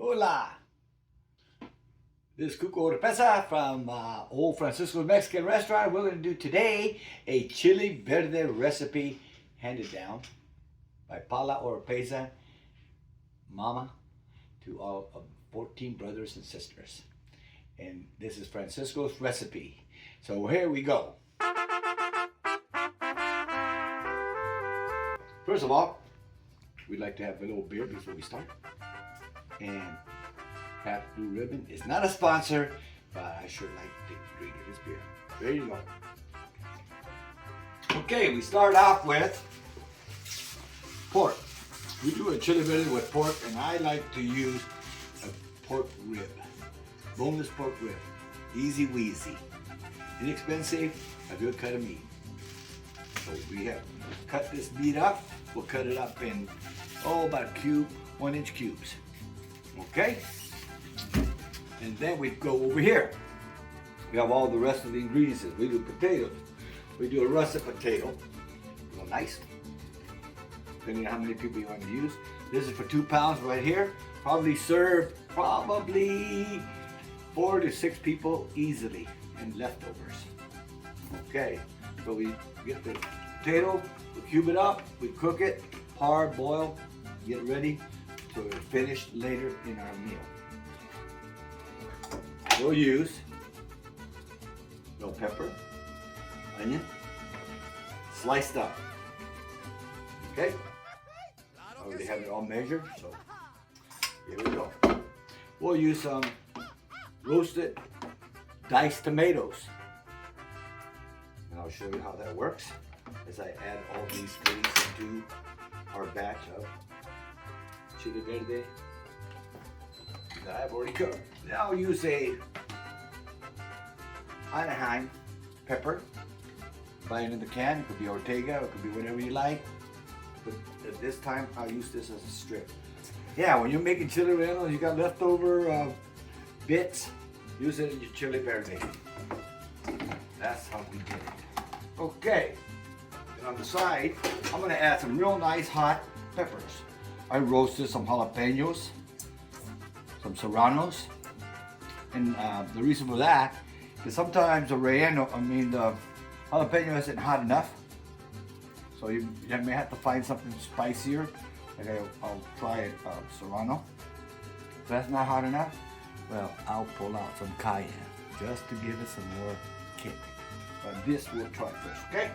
Hola! This is Cuco Oropesa from Old Francisco's Mexican Restaurant. We're going to do today a Chile Verde recipe handed down by Paula Oropesa, Mama, to all of 14 brothers and sisters. And this is Francisco's recipe. So here we go. First of all, we'd like to have a little beer before we start. And Pat Blue Ribbon is not a sponsor, but I sure like the drink of this beer. There you go. Okay, we start off with pork. We do a chili verde with pork, and I like to use a pork rib, boneless pork rib. Easy weasy, inexpensive, a good cut of meat. So we have cut this meat up. We'll cut it up in about a cube, 1-inch cubes. Okay? And then we go over here. We have all the rest of the ingredients. We do potatoes. We do a russet potato. Real nice. Depending on how many people you want to use. This is for 2 pounds right here. Probably serve 4 to 6 people easily, and leftovers. Okay, so we get the potato, we cube it up, we cook it, boil, get ready to finish later in our meal. We'll use bell pepper, onion, sliced up. Okay? I already have it all measured, so here we go. We'll use some roasted diced tomatoes. And I'll show you how that works as I add all these things into our batch of chili verde that I've already cooked. Now I'll use a Anaheim pepper. Buy it in the can. It could be Ortega, it could be whatever you like. But at this time, I'll use this as a strip. Yeah, when you're making chili rellenos, you got leftover bits, use it in your chili verde. That's how we did it. Okay, and on the side, I'm gonna add some real nice hot peppers. I roasted some jalapenos, some serranos, and the reason for that is sometimes the jalapeno isn't hot enough, so you may have to find something spicier. Like I'll try serrano. If that's not hot enough, well, I'll pull out some cayenne just to give it some more kick. But this we'll try first, okay?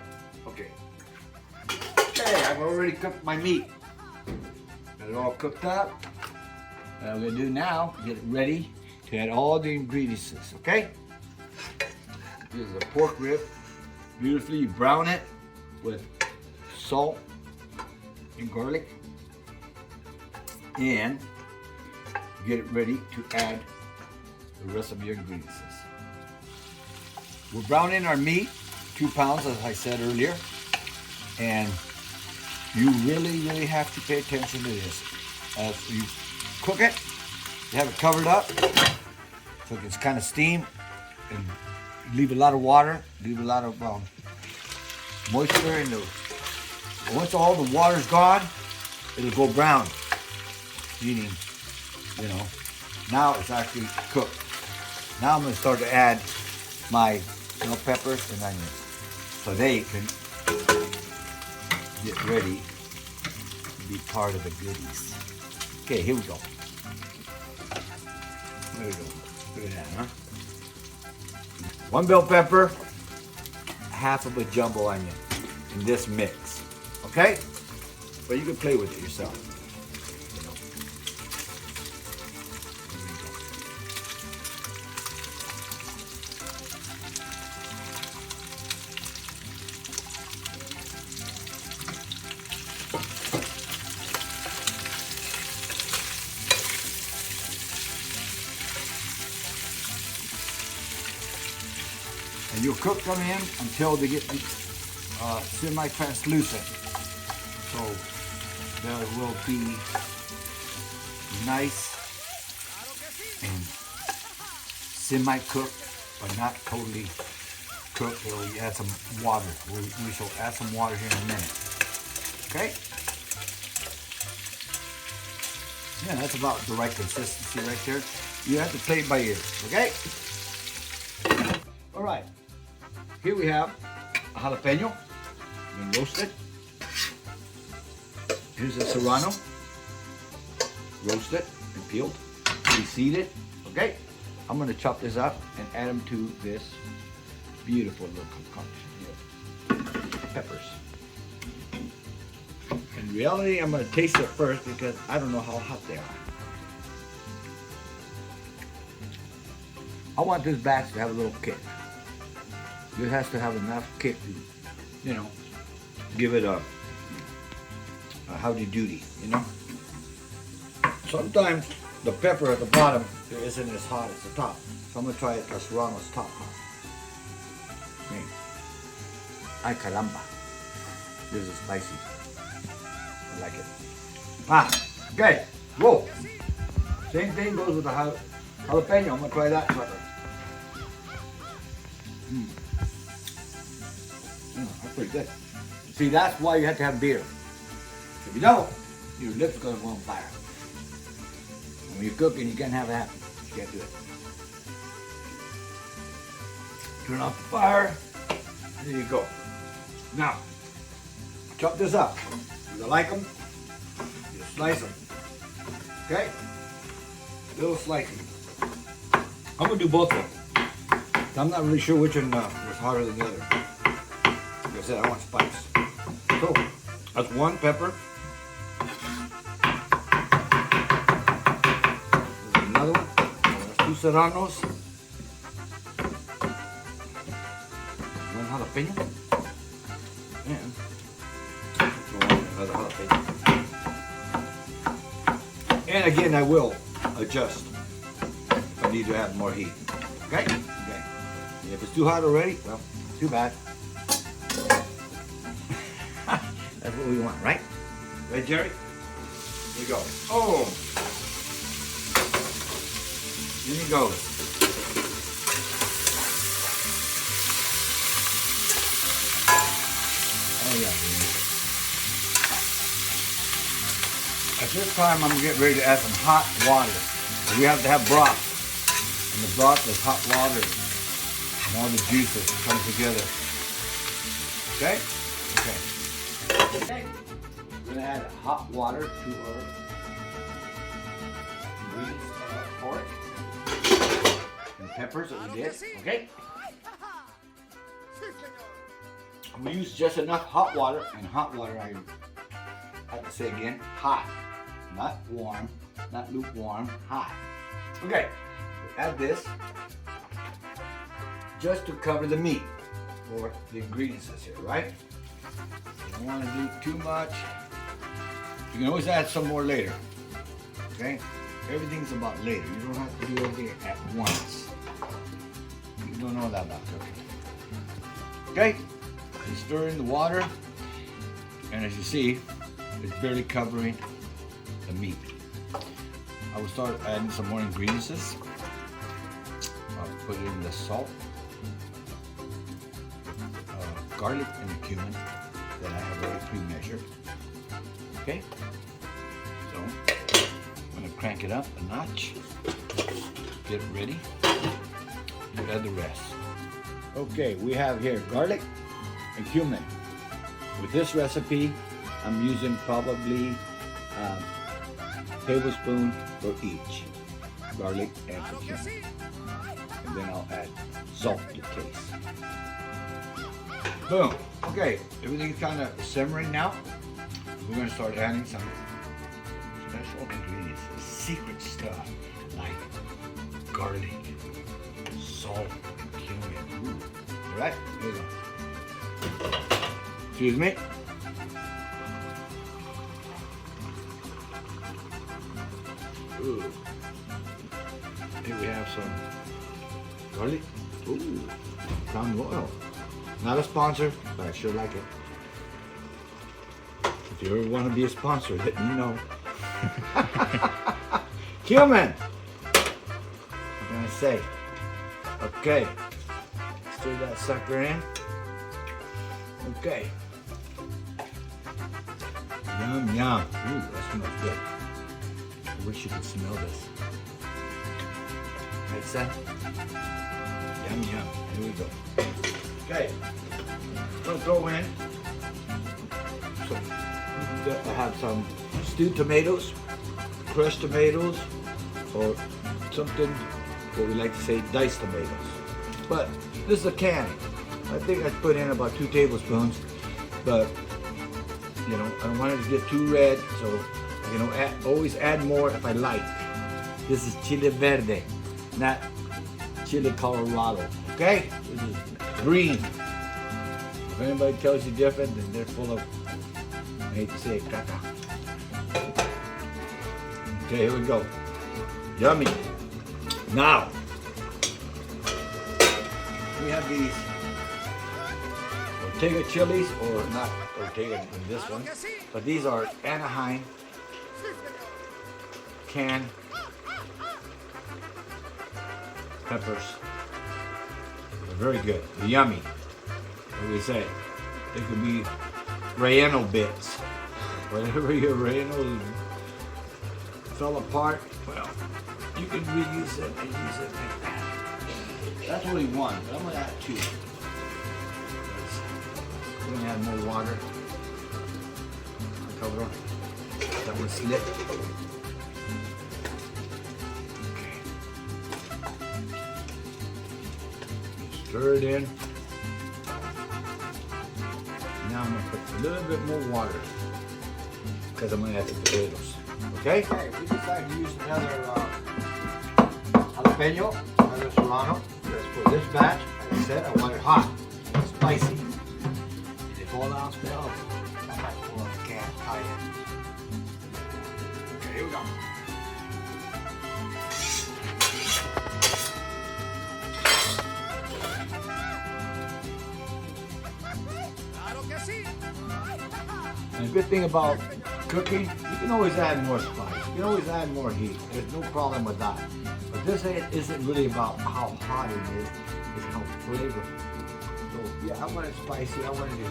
Okay. Okay, I've already cooked my meat. Got it all cooked up. What I'm gonna do now, get it ready to add all the ingredients, okay? This is a pork rib. Beautifully, you brown it with salt and garlic. And get it ready to add the rest of your ingredients. We're browning our meat, 2 pounds, as I said earlier. And you really have to pay attention to this. As you cook it, you have it covered up so it's kind of steam, and leave a lot of water, leave a lot of moisture in those. Once all the water's gone, it'll go brown, meaning, now it's actually cooked. Now I'm going to start to add my peppers and onions so they can get ready to be part of the goodies. Okay, here we go. There we go. Look at that, huh? 1 bell pepper, half of a jumbo onion in this mix. Okay? But you can play with it yourself. And you'll cook them in until they get semi-translucent. So there will be nice and semi-cooked, but not totally cooked. We add some water. We shall add some water here in a minute. Okay? Yeah, that's about the right consistency right there. You have to play it by ear, okay? All right. Here we have a jalapeno, been roasted. Here's a serrano, roasted and peeled, reseeded. Okay, I'm gonna chop this up and add them to this beautiful little concoction here. Peppers. In reality, I'm gonna taste it first because I don't know how hot they are. I want this batch to have a little kick. This has to have enough kick to, you know, give it a howdy doody, you know. Sometimes the pepper at the bottom isn't as hot as the top, so I'm gonna try it. Serrano's top hot. Okay. Ay caramba, this is spicy. I like it. Okay. Whoa. Same thing goes with the jalapeno. I'm gonna try that pepper. That's pretty good. See, that's why you have to have beer. If you don't, your lips are going to go on fire. And when you're cooking, you can't have it happen. You can't do it. Turn off the fire. There you go. Now, chop this up. If you like them, you slice them. Okay? Little slicing. I'm going to do both of them. I'm not really sure which one was hotter than the other. Like I said, I want spice. So, that's one pepper. There's another one. That's two serranos. One jalapeno. And another jalapeno. And again, I will adjust if I need to add more heat. Okay? Okay. And if it's too hot already, well, too bad. That's what we want, right? Right, Jerry? Here we go. Oh! In he goes. Oh yeah, baby. At this time, I'm getting ready to add some hot water. We have to have broth. And the broth is hot water. And all the juices come together. Okay? Okay. Okay. We're going to add hot water to our ingredients pork and peppers that we did. Okay? I'm going to use just enough hot water, and hot water, I have to say again, hot. Not warm, not lukewarm, hot. Okay, add this just to cover the meat or the ingredients here, right? You don't want to do too much. You can always add some more later. Okay? Everything's about later. You don't have to do everything at once. You don't know that about cooking. Okay? You stir in the water, and as you see, it's barely covering the meat. I will start adding some more ingredients. I'll put in the salt, garlic, and the cumin that I have already pre-measured. Okay, so I'm going to crank it up a notch, get it ready, and add the rest. Okay, we have here garlic and cumin. With this recipe, I'm using probably a tablespoon for each, garlic and for cumin. And then I'll add salt to taste. Boom. Okay, everything's kind of simmering now. We're going to start adding some special ingredients, secret stuff like garlic, salt, and cumin. Ooh. All right, here we go. Excuse me. Ooh. Here we have some garlic. Ooh, palm oil. Not a sponsor, but I sure like it. If you ever want to be a sponsor, let me know. Cumin! I'm gonna say. Okay. Stir that sucker in. Okay. Yum, yum. Ooh, that smells good. I wish you could smell this. Right, son? Yum, yum. Here we go. Okay. I'm going to throw in I have some stewed tomatoes, crushed tomatoes, or something, what we like to say, diced tomatoes. But this is a can. I think I put in about 2 tablespoons, but you know, I don't want it to get too red, so you know, always add more if I like. This is Chile Verde, not Chile Colorado, okay? This is green. If anybody tells you different, then they're full of, I hate to say it, caca. Okay, here we go. Yummy. Now, we have these Ortega chilies, or not Ortega in this one, but these are Anaheim canned peppers. They're very good. They're yummy. What do we say? They could be relleno bits. Whatever your relleno fell apart, well, you can reuse it and use it like that. That's only one, but I'm going to add 2. I'm going to add more water. Cover that one slip. Okay. Stir it in. Now I'm going to put a little bit more water because I'm going to add the potatoes. Okay? Okay, we decided to use another jalapeno, another serrano. For this batch, like I said, I want it hot, spicy. Did it fall down smell? I might pull up the can, tie it. Okay, here we go. And the good thing about cooking, you can always add more spice. You can always add more heat. There's no problem with that. But this isn't really about how hot it is. It's how flavorful. So yeah, I want it spicy. I want it to,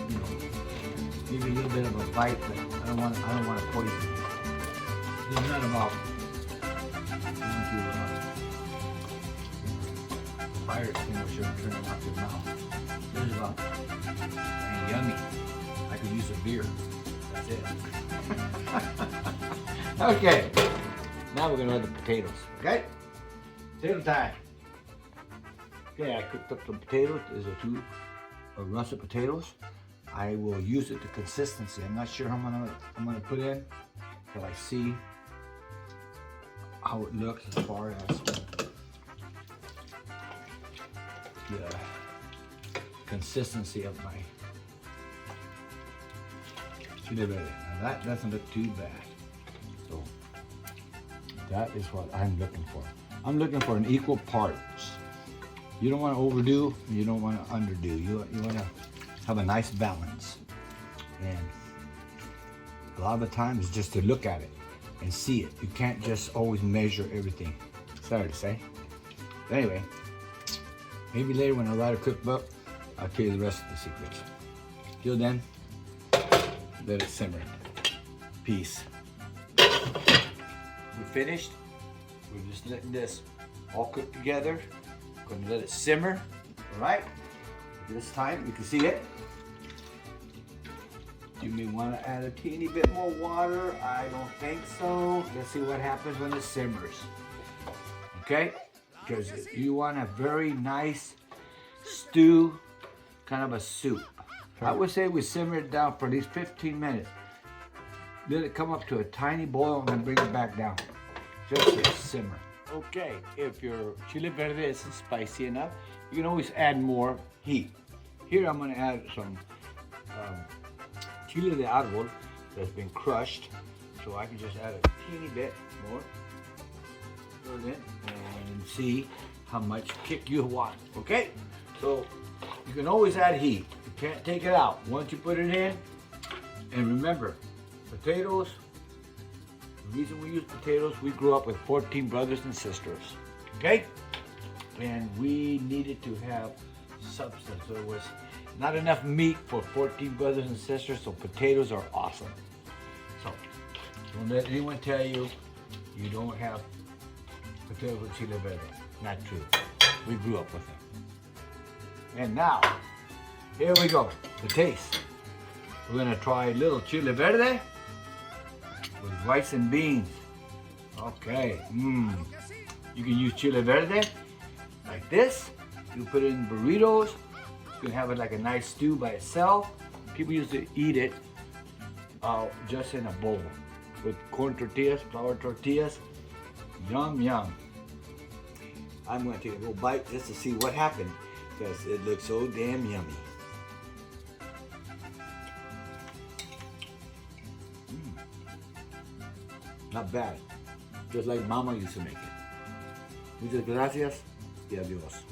you know, give you a little bit of a bite, but I don't want to poison it. It's not about fire extinguisher and turn it off your mouth. This is about and yummy. I could use a beer. That's it. Okay. Now we're going to add the potatoes. Okay? Potato time. Okay, I cooked up some potatoes. These are 2 russet potatoes. I will use it to consistency. I'm not sure how I'm gonna put in until I see how it looks as far as the consistency of my Chile Verde. Now that doesn't look too bad. So that is what I'm looking for. I'm looking for an equal parts. You don't want to overdo, you don't want to underdo. You want to have a nice balance. And a lot of the time it's just to look at it and see it. You can't just always measure everything. Sorry to say. But anyway, maybe later when I write a cookbook, I'll tell you the rest of the secrets. Till then, let it simmer. Peace. We're finished. We're just letting this all cook together. Going to let it simmer. All right. This time you can see it. You may want to add a teeny bit more water. I don't think so. Let's see what happens when it simmers. Okay? Because you want a very nice stew, kind of a soup. I would say we simmer it down for at least 15 minutes. Let it come up to a tiny boil and then bring it back down. Just to simmer. Okay, if your Chile Verde isn't spicy enough, you can always add more heat. Here I'm going to add some chile de árbol that's been crushed. So I can just add a teeny bit more. Stir it in and see how much kick you want. Okay? So you can always add heat. You can't take it out once you put it in. And remember, potatoes, the reason we use potatoes, we grew up with 14 brothers and sisters. Okay? And we needed to have substance. There was not enough meat for 14 brothers and sisters, so potatoes are awesome. So Don't let anyone tell you you don't have potatoes with Chile Verde. Not true. We grew up with it. And now, here we go, the taste. We're gonna try a little Chile Verde with rice and beans. Okay, You can use Chile Verde like this. You put it in burritos. You can have it like a nice stew by itself. People used to eat it just in a bowl with corn tortillas, flour tortillas. Yum, yum. I'm gonna take a little bite just to see what happened because it looks so damn yummy. Not bad. Just like Mama used to make it. Muchas gracias y adiós.